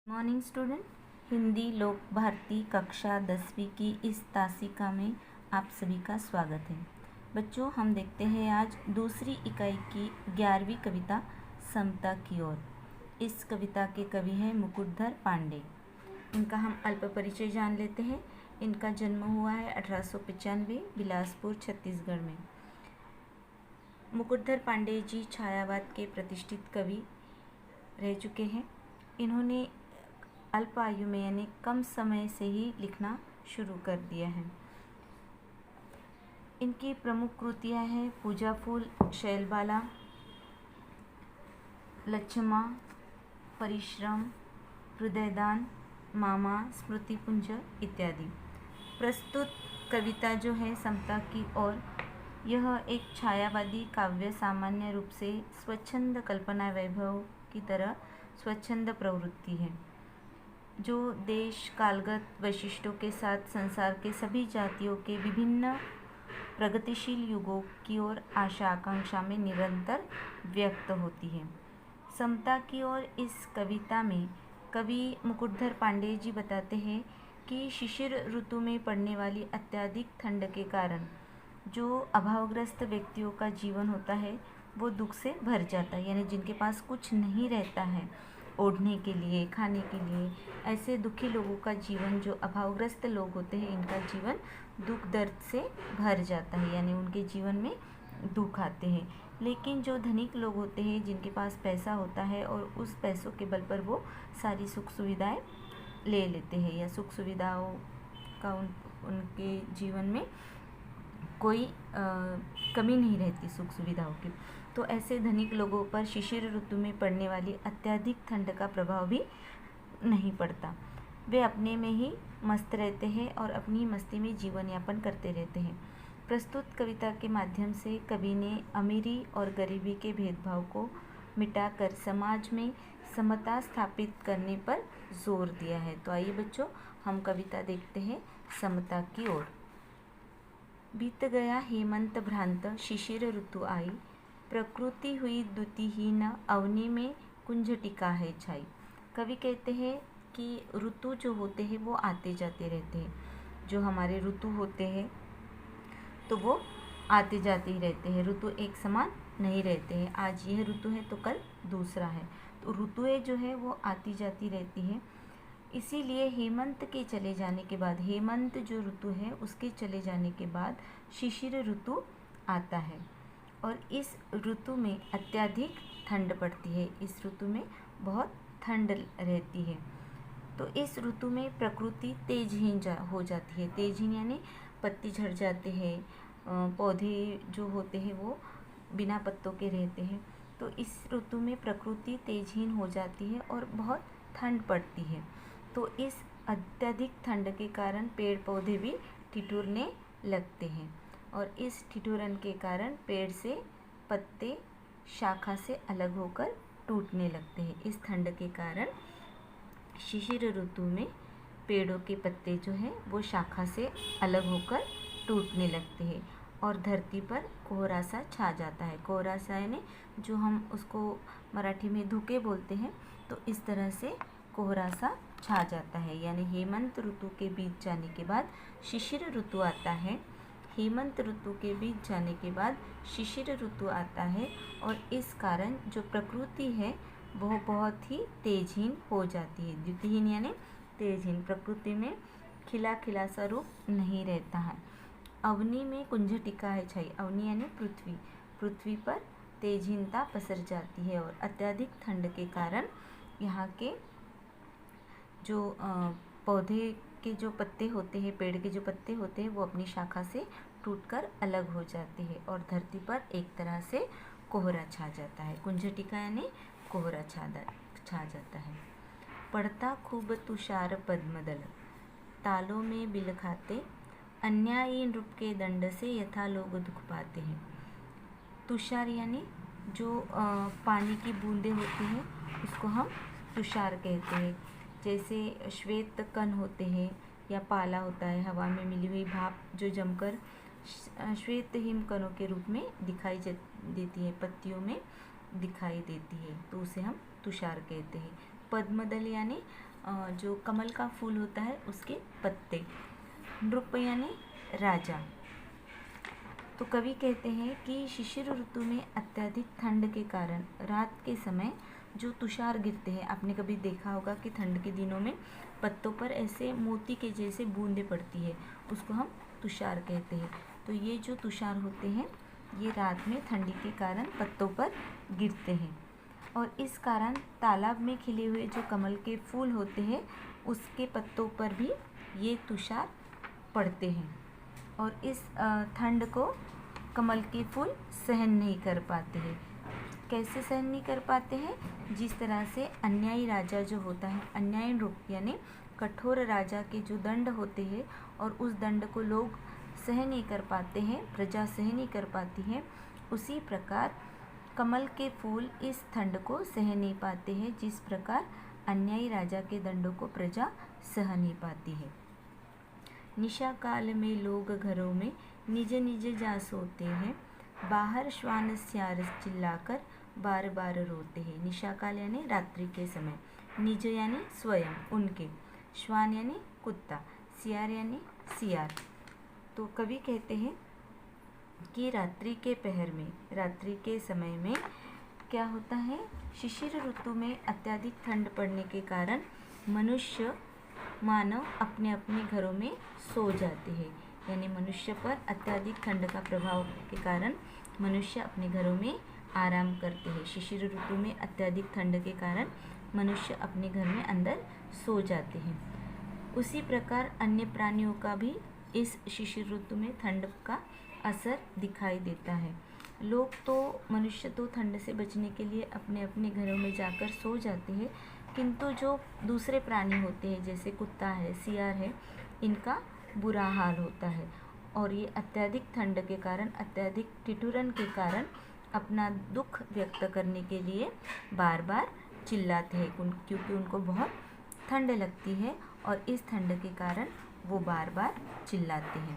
Morning student, Hindi लोक भारती कक्षा 10वीं की इस तासिका में आप सभी का स्वागत है। बच्चों, हम देखते हैं आज दूसरी इकाई की 11वीं कविता समता की ओर। इस कविता के कवि हैं मुकुटधर पांडे। इनका हम अल्प परिचय जान लेते हैं। इनका जन्म हुआ है 1895 बिलासपुर छत्तीसगढ़ में। मुकुटधर पांडे जी छायावाद के प्रतिष्ठित कवि रह चुके हैं। इन्होंने अल्प आयु में यानी कम समय से ही लिखना शुरू कर दिया है। इनकी प्रमुख कृतियां हैं पूजा फूल, शैलबाला, लच्छमा, परिश्रम, हृदयदान, मामा, स्मृतिपुंज इत्यादि। प्रस्तुत कविता जो है समता की ओर, यह एक छायावादी काव्य सामान्य रूप से स्वच्छंद कल्पना वैभव की तरह स्वच्छंद प्रवृत्ति है, जो देश कालगत वैशिष्ट्यों के साथ संसार के सभी जातियों के विभिन्न प्रगतिशील युगों की ओर आशा आकांक्षा में निरंतर व्यक्त होती है। समता की ओर इस कविता में कवि मुकुटधर पांडे जी बताते हैं कि शिशिर ऋतु में पड़ने वाली अत्यधिक ठंड के कारण जो अभावग्रस्त व्यक्तियों का जीवन होता है वो दुख से भर जाता है। यानी जिनके पास कुछ नहीं रहता है ओढ़ने के लिए, खाने के लिए, ऐसे दुखी लोगों का जीवन, जो अभावग्रस्त लोग होते हैं, इनका जीवन दुख दर्द से भर जाता है, यानी उनके जीवन में दुख आते हैं। लेकिन जो धनिक लोग होते हैं, जिनके पास पैसा होता है और उस पैसों के बल पर वो सारी सुख सुविधाएं ले लेते हैं, या सुख सुविधाओं का उनके जीवन में कोई कमी नहीं रहती सुख सुविधाओं की। तो ऐसे धनिक लोगों पर शिशिर ऋतु में पड़ने वाली अत्यधिक ठंड का प्रभाव भी नहीं पड़ता। वे अपने में ही मस्त रहते हैं और अपनी मस्ती में जीवन यापन करते रहते हैं। प्रस्तुत कविता के माध्यम से कवि ने अमीरी और गरीबी के भेदभाव को मिटाकर समाज में समता स्थापित करने पर जोर दिया है। तो आइए बच्चों, हम कविता देखते हैं समता की ओर। बीत गया हेमंत भ्रांत, शिशिर ऋतु आई, प्रकृति हुई द्युतिहीन, अवनी में कुंज टिका है छाई। कवि कहते हैं कि ऋतु जो होते हैं वो आते जाते रहते हैं। जो हमारे ऋतु होते हैं तो वो आते जाते ही रहते हैं, ऋतु एक समान नहीं रहते हैं। आज यह ऋतु है तो कल दूसरा है। तो ऋतुएं जो है वो आती जाती रहती हैं। इसीलिए हेमंत के चले जाने के बाद, हेमंत जो ऋतु है उसके चले जाने के बाद शिशिर ऋतु आता है, और इस ऋतु में अत्यधिक ठंड पड़ती है। इस ऋतु में बहुत ठंड रहती है। तो इस ऋतु में प्रकृति तेजहीन हो जाती है। तेजहीन यानी पत्ती झड़ जाते हैं, पौधे जो होते हैं वो बिना पत्तों के रहते हैं। तो इस ऋतु में प्रकृति तेजहीन हो जाती है और बहुत ठंड पड़ती है। तो इस अत्यधिक ठंड के कारण पेड़ पौधे भी ठिठुरने लगते हैं, और इस ठिठुरन के कारण पेड़ से पत्ते शाखा से अलग होकर टूटने लगते हैं। इस ठंड के कारण शिशिर ऋतु में पेड़ों के पत्ते जो हैं वो शाखा से अलग होकर टूटने लगते हैं, और धरती पर कोहरा सा छा जाता है। कोहरा सा यानी जो हम उसको मराठी में धुके बोलते हैं, तो इस तरह से कोहरा सा छा जाता है। यानी हेमंत ऋतु के बीत जाने के बाद शिशिर ऋतु आता है। हेमंत ऋतु के बीत जाने के बाद शिशिर ऋतु आता है, और इस कारण जो प्रकृति है वह बहुत ही तेजहीन हो जाती है। द्युतिहीन यानी तेजहीन, प्रकृति में खिला खिला सा रूप नहीं रहता है। अवनी में कुंज टिका है छाई, अवनी यानी पृथ्वी, पृथ्वी पर तेजहीनता पसर जाती है, और अत्यधिक ठंड के कारण यहाँ के जो पौधे के जो पत्ते होते हैं, पेड़ के जो पत्ते होते हैं, वो अपनी शाखा से टूटकर अलग हो जाते हैं, और धरती पर एक तरह से कोहरा छा जाता है। कुंज टिका यानी कोहरा छा जाता है। पड़ता खूब तुषार पद्मदल, तालों में बिल खाते, अन्यायी नृप के दंड से यथा लोग दुख पाते हैं। तुषार यानी जो पानी की बूंदें होती हैं उसको हम तुषार कहते हैं। जैसे श्वेत कण होते हैं या पाला होता है, हवा में मिली हुई भाप जो जमकर श्वेत हिम कणों के रूप में दिखाई देती है, पत्तियों में दिखाई देती है, तो उसे हम तुषार कहते हैं। पद्मदल यानी जो कमल का फूल होता है उसके पत्ते। नृप यानी राजा। तो कवि कहते हैं कि शिशिर ऋतु में अत्यधिक ठंड के कारण रात के समय जो तुषार गिरते हैं, आपने कभी देखा होगा कि ठंड के दिनों में पत्तों पर ऐसे मोती के जैसे बूंदें पड़ती है, उसको हम तुषार कहते हैं। तो ये जो तुषार होते हैं ये रात में ठंडी के कारण पत्तों पर गिरते हैं, और इस कारण तालाब में खिले हुए जो कमल के फूल होते हैं उसके पत्तों पर भी ये तुषार पड़ते हैं, और इस ठंड को कमल के फूल सहन नहीं कर पाते हैं। कैसे सहन नहीं कर पाते हैं? जिस तरह से अन्यायी राजा जो होता है, अन्यायी नृप यानी कठोर राजा के जो दंड होते हैं और उस दंड को लोग सहन नहीं कर पाते हैं, प्रजा सहन नहीं कर पाती है, उसी प्रकार कमल के फूल इस ठंड को सहन नहीं पाते हैं, जिस प्रकार अन्यायी राजा के दंडों को प्रजा सह नहीं पाती है। निशा काल में लोग घरों में निज निज जा सोते हैं, बाहर श्वान स्यार चिल्लाकर बार बार रोते हैं। निशा काल यानी रात्रि के समय, निज यानी स्वयं उनके, श्वान यानी कुत्ता, सियार यानी सियार। तो कवि कहते हैं कि रात्रि के पहर में, रात्रि के समय में क्या होता है, शिशिर ऋतु में अत्यधिक ठंड पड़ने के कारण मनुष्य मानव अपने अपने घरों में सो जाते हैं। यानी मनुष्य पर अत्यधिक ठंड का प्रभाव के कारण मनुष्य अपने घरों में आराम करते हैं। शिशिर ऋतु में अत्यधिक ठंड के कारण मनुष्य अपने घर में अंदर सो जाते हैं। उसी प्रकार अन्य प्राणियों का भी इस शिशिर ऋतु में ठंड का असर दिखाई देता है। लोग तो, मनुष्य तो ठंड से बचने के लिए अपने अपने घरों में जाकर सो जाते हैं, किंतु जो दूसरे प्राणी होते हैं जैसे कुत्ता है, सियार है, इनका बुरा हाल होता है, और ये अत्यधिक ठंड के कारण, अत्यधिक ठिठुरन के कारण अपना दुख व्यक्त करने के लिए बार बार चिल्लाते हैं, क्योंकि उनको बहुत ठंड लगती है और इस ठंड के कारण वो बार बार चिल्लाते हैं।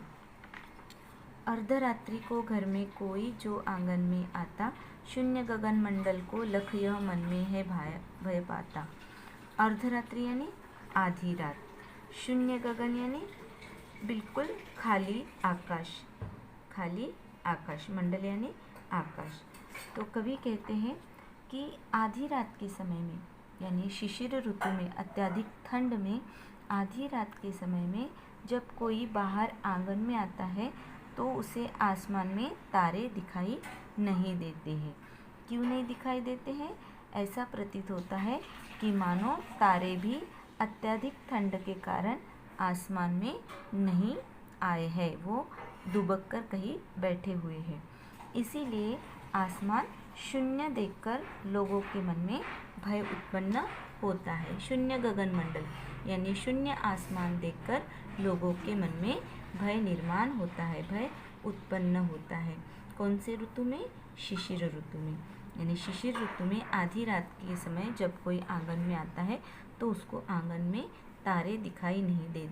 अर्धरात्रि को घर में कोई जो आंगन में आता, शून्य गगन मंडल को लख यह मन में है भय पाता। अर्धरात्रि यानी आधी रात, शून्य गगन यानी बिल्कुल खाली आकाश, खाली आकाश, मंडल यानी आकाश। तो कवि कहते हैं कि आधी रात के समय में, यानी शिशिर ऋतु में अत्यधिक ठंड में आधी रात के समय में जब कोई बाहर आंगन में आता है तो उसे आसमान में तारे दिखाई नहीं देते हैं। क्यों नहीं दिखाई देते हैं? ऐसा प्रतीत होता है कि मानो तारे भी अत्यधिक ठंड के कारण आसमान में नहीं आए हैं, वो दुबक कर कहीं बैठे हुए हैं। इसीलिए आसमान शून्य देखकर लोगों के मन में भय उत्पन्न होता है। शून्य गगन मंडल यानी शून्य आसमान देखकर लोगों के मन में भय निर्माण होता है, भय उत्पन्न होता है। कौन से ऋतु में? शिशिर ऋतु में। यानी शिशिर ऋतु में आधी रात के समय जब कोई आंगन में आता है तो उसको आंगन में तारे दिखाई नहीं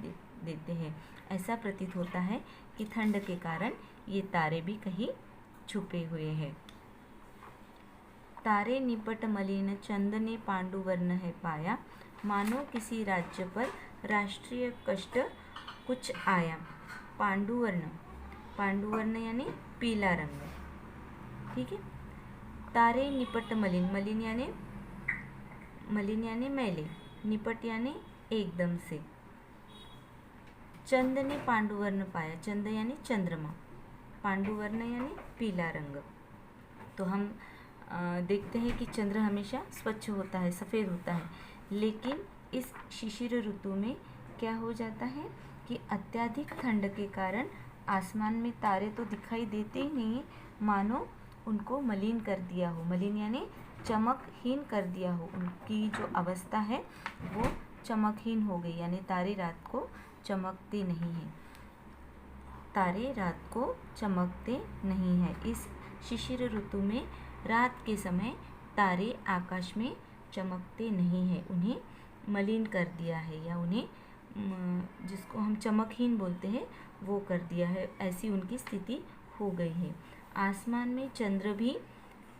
देते हैं। ऐसा प्रतीत होता है कि ठंड के कारण ये तारे भी कहीं छुपे हुए हैं। तारे निपट मलिन चंद ने पांडुवर्ण है पाया, मानो किसी राज्य पर राष्ट्रीय कष्ट कुछ आया। पांडुवर्ण, पांडुवर्ण यानी पीला रंग, ठीक है। तारे निपट मलिन, मलिन यानी मैले, निपट यानी एकदम से। चंद ने पांडुवर्ण पाया, चंद यानी चंद्रमा, पांडुवर्ण यानी पीला रंग। तो हम देखते हैं कि चंद्र हमेशा स्वच्छ होता है, सफ़ेद होता है, लेकिन इस शिशिर ऋतु में क्या हो जाता है कि अत्यधिक ठंड के कारण आसमान में तारे तो दिखाई देते ही नहीं, मानो उनको मलिन कर दिया हो। मलिन यानी चमकहीन कर दिया हो, उनकी जो अवस्था है वो चमकहीन हो गई, यानी तारे रात को चमकते नहीं हैं, तारे रात को चमकते नहीं हैं। इस शिशिर ऋतु में रात के समय तारे आकाश में चमकते नहीं हैं, उन्हें मलिन कर दिया है, या उन्हें जिसको हम चमकहीन बोलते हैं वो कर दिया है, ऐसी उनकी स्थिति हो गई है। आसमान में चंद्र भी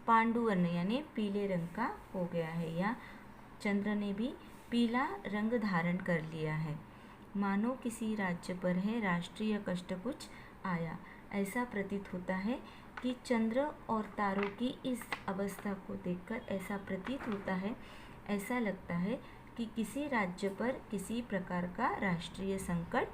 पांडुवर्ण यानी पीले रंग का हो गया है, या चंद्र ने भी पीला रंग धारण कर लिया है, मानो किसी राज्य पर है राष्ट्रीय कष्ट कुछ आया। ऐसा प्रतीत होता है कि चंद्र और तारों की इस अवस्था को देखकर ऐसा प्रतीत होता है, ऐसा लगता है कि किसी राज्य पर किसी प्रकार का राष्ट्रीय संकट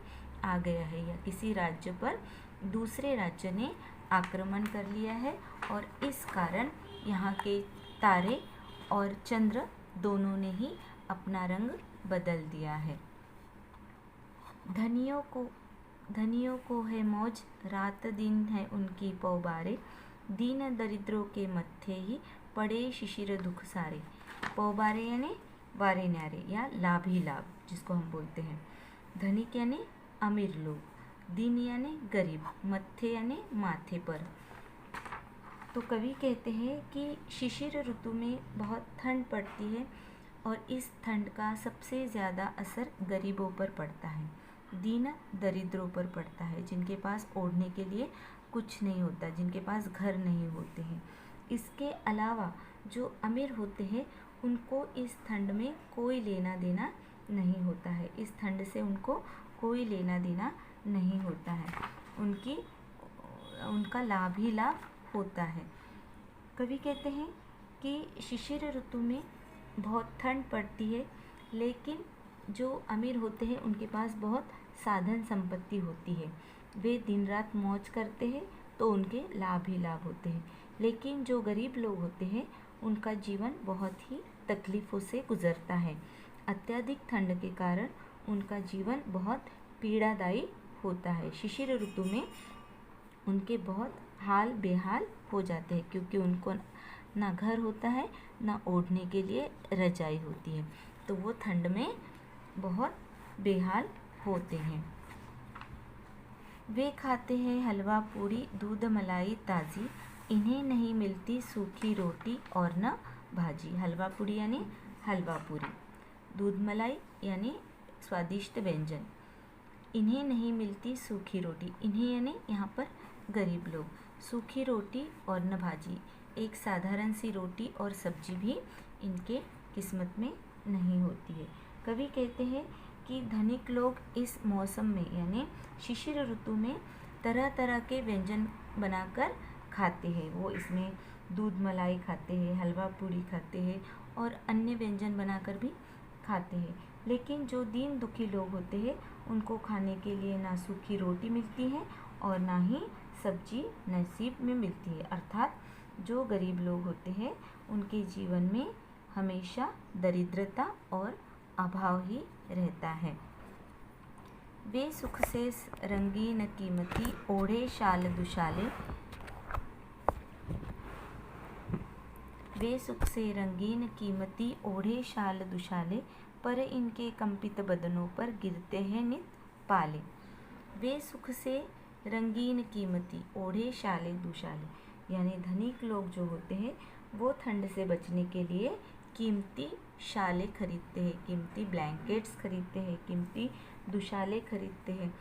आ गया है, या किसी राज्य पर दूसरे राज्य ने आक्रमण कर लिया है और इस कारण यहाँ के तारे और चंद्र दोनों ने ही अपना रंग बदल दिया है। धनियों को है मौज, रात दिन है उनकी पौबारे, दीन दरिद्रों के मत्थे ही पड़े शिशिर दुख सारे। पौबारे यानी वारे न्यारे या लाभ ही लाभ, जिसको हम बोलते हैं। धनिक यानी अमीर लोग, दीन यानी गरीब, मत्थे यानी माथे पर। तो कवि कहते हैं कि शिशिर ऋतु में बहुत ठंड पड़ती है और इस ठंड का सबसे ज़्यादा असर गरीबों पर पड़ता है, दीन दरिद्रों पर पड़ता है, जिनके पास ओढ़ने के लिए कुछ नहीं होता, जिनके पास घर नहीं होते हैं। इसके अलावा जो अमीर होते हैं उनको इस ठंड में कोई लेना देना नहीं होता है, इस ठंड से उनको कोई लेना देना नहीं होता है, उनका लाभ ही लाभ होता है। कवि कहते हैं कि शिशिर ऋतु में बहुत ठंड पड़ती है, लेकिन जो अमीर होते हैं उनके पास बहुत साधन संपत्ति होती है, वे दिन रात मौज करते हैं तो उनके लाभ ही लाभ होते हैं। लेकिन जो गरीब लोग होते हैं उनका जीवन बहुत ही तकलीफ़ों से गुजरता है, अत्यधिक ठंड के कारण उनका जीवन बहुत पीड़ादायी होता है। शिशिर ऋतु में उनके बहुत हाल बेहाल हो जाते हैं, क्योंकि उनको ना घर होता है ना ओढ़ने के लिए रजाई होती है, तो वो ठंड में बहुत बेहाल होते हैं। वे खाते हैं हलवा पूड़ी दूध मलाई ताज़ी, इन्हें नहीं मिलती सूखी रोटी और न भाजी। हलवा पूड़ी यानी हलवा पूरी, दूध मलाई यानी स्वादिष्ट व्यंजन, इन्हें नहीं मिलती सूखी रोटी, इन्हें यानी यहाँ पर गरीब लोग, सूखी रोटी और न भाजी, एक साधारण सी रोटी और सब्जी भी इनके किस्मत में नहीं होती है। कवि कहते हैं कि धनिक लोग इस मौसम में यानी शिशिर ऋतु में तरह तरह के व्यंजन बनाकर खाते हैं। वो इसमें दूध मलाई खाते हैं, हलवा पूड़ी खाते हैं और अन्य व्यंजन बनाकर भी खाते हैं। लेकिन जो दीन दुखी लोग होते हैं उनको खाने के लिए ना सूखी रोटी मिलती है और ना ही सब्जी नसीब में मिलती है। अर्थात जो गरीब लोग होते हैं उनके जीवन में हमेशा दरिद्रता और अभाव ही रहता है। वे सुख से रंगीन कीमती ओढ़े शाल दुशाले, वे सुख से रंगीन कीमती ओढ़े शाल दुशाले, पर इनके कंपित बदनों पर गिरते हैं नित पाले। वे सुख से रंगीन कीमती ओढ़े शाले दुशाले, यानी धनिक लोग जो होते हैं वो ठंड से बचने के लिए कीमती शाले खरीदते हैं, कीमती ब्लैंकेट्स खरीदते हैं, कीमती दुशाले खरीदते हैं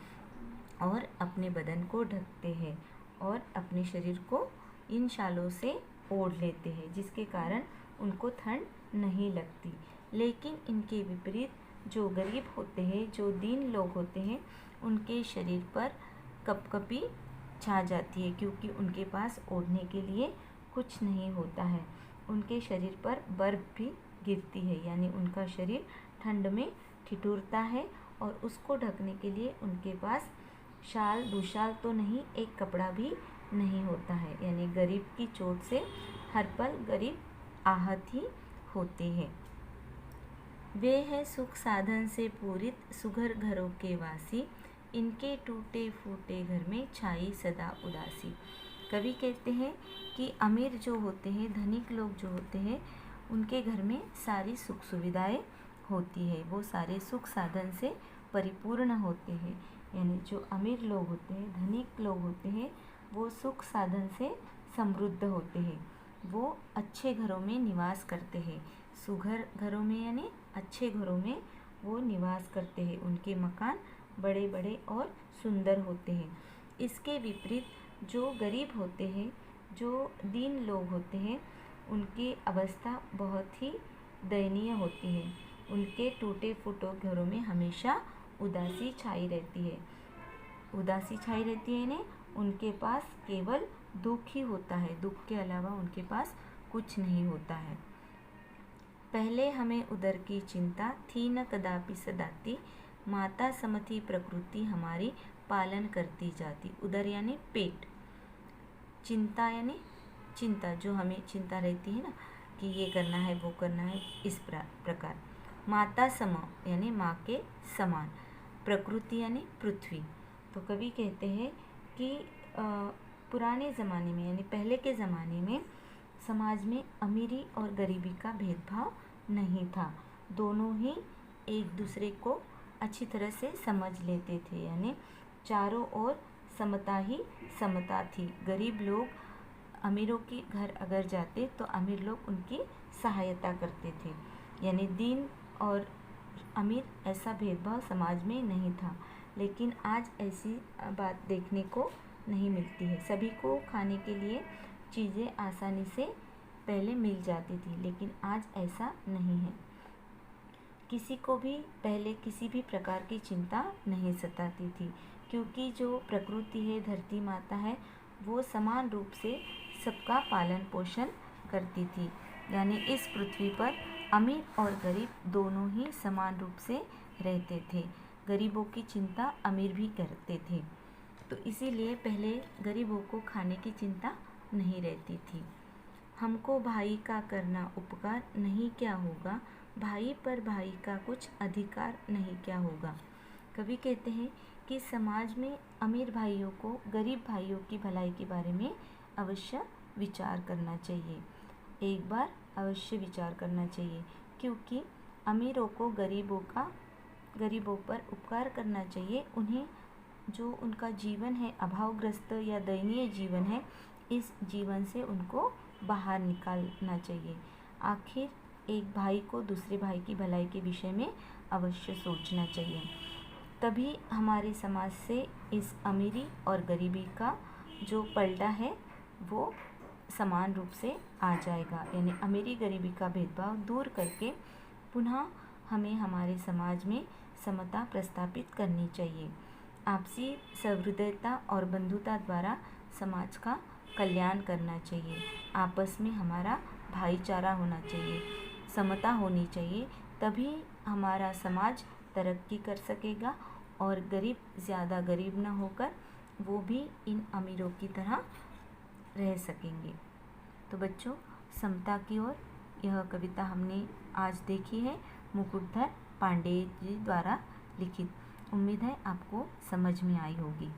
और अपने बदन को ढकते हैं और अपने शरीर को इन शालों से ओढ़ लेते हैं, जिसके कारण उनको ठंड नहीं लगती। लेकिन इनके विपरीत जो गरीब होते हैं, जो दीन लोग होते हैं, उनके शरीर पर कपकपी छा जाती है, क्योंकि उनके पास ओढ़ने के लिए कुछ नहीं होता है। उनके शरीर पर बर्फ़ भी गिरती है, यानी उनका शरीर ठंड में ठिठुरता है और उसको ढकने के लिए उनके पास शाल दुशाल तो नहीं, एक कपड़ा भी नहीं होता है। यानी गरीब की चोट से हर पल गरीब आहत ही होते हैं। वे है सुख साधन से पूरित सुघर घरों के वासी, इनके टूटे फूटे घर में छाई सदा उदासी। कवि कहते हैं कि अमीर जो होते हैं, धनिक लोग जो होते हैं, उनके घर में सारी सुख सुविधाएं होती है, वो सारे सुख साधन से परिपूर्ण होते हैं। यानी जो अमीर लोग होते हैं, धनिक लोग होते हैं, वो सुख साधन से समृद्ध होते हैं, वो अच्छे घरों में निवास करते हैं। सुघर घरों में यानी अच्छे घरों में वो निवास करते हैं, उनके मकान बड़े बड़े और सुंदर होते हैं। इसके विपरीत जो गरीब होते हैं, जो दीन लोग होते हैं, उनकी अवस्था बहुत ही दयनीय होती है। उनके टूटे फूटे घरों में हमेशा उदासी छाई रहती है। उदासी छाई रहती है यानी उनके पास केवल दुख ही होता है, दुख के अलावा उनके पास कुछ नहीं होता है। पहले हमें उदर की चिंता थी न कदापि सदाती, माता समथी प्रकृति हमारी पालन करती जाती। उदर यानी पेट, चिंता यानी चिंता, जो हमें चिंता रहती है ना कि ये करना है वो करना है, इस प्रकार। माता सम यानी माँ के समान, प्रकृति यानी पृथ्वी। तो कवि कहते हैं कि पुराने ज़माने में यानी पहले के ज़माने में समाज में अमीरी और गरीबी का भेदभाव नहीं था, दोनों ही एक दूसरे को अच्छी तरह से समझ लेते थे, यानी चारों ओर समता ही समता थी। गरीब लोग अमीरों के घर अगर जाते तो अमीर लोग उनकी सहायता करते थे, यानी दीन और अमीर ऐसा भेदभाव समाज में नहीं था। लेकिन आज ऐसी बात देखने को नहीं मिलती है। सभी को खाने के लिए चीज़ें आसानी से पहले मिल जाती थी, लेकिन आज ऐसा नहीं है। किसी को भी पहले किसी भी प्रकार की चिंता नहीं सताती थी, क्योंकि जो प्रकृति है, धरती माता है, वो समान रूप से सबका पालन पोषण करती थी। यानी इस पृथ्वी पर अमीर और गरीब दोनों ही समान रूप से रहते थे। गरीबों की चिंता अमीर भी करते थे, तो इसीलिए पहले गरीबों को खाने की चिंता नहीं रहती थी। हमको भाई का करना उपकार नहीं क्या होगा, भाई पर भाई का कुछ अधिकार नहीं क्या होगा। कवि कहते हैं कि समाज में अमीर भाइयों को गरीब भाइयों की भलाई के बारे में अवश्य विचार करना चाहिए, एक बार अवश्य विचार करना चाहिए, क्योंकि अमीरों को गरीबों पर उपकार करना चाहिए। उन्हें जो उनका जीवन है अभावग्रस्त या दयनीय जीवन है, इस जीवन से उनको बाहर निकालना चाहिए। आखिर एक भाई को दूसरे भाई की भलाई के विषय में अवश्य सोचना चाहिए, तभी हमारे समाज से इस अमीरी और गरीबी का जो पलटा है वो समान रूप से आ जाएगा। यानी अमीरी गरीबी का भेदभाव दूर करके पुनः हमें हमारे समाज में समता प्रस्थापित करनी चाहिए। आपसी सहृदयता और बंधुता द्वारा समाज का कल्याण करना चाहिए। आपस में हमारा भाईचारा होना चाहिए, समता होनी चाहिए, तभी हमारा समाज तरक्की कर सकेगा और गरीब ज़्यादा गरीब न होकर वो भी इन अमीरों की तरह रह सकेंगे। तो बच्चों, समता की ओर यह कविता हमने आज देखी है, मुकुटधर पांडेय जी द्वारा लिखित। उम्मीद है आपको समझ में आई होगी।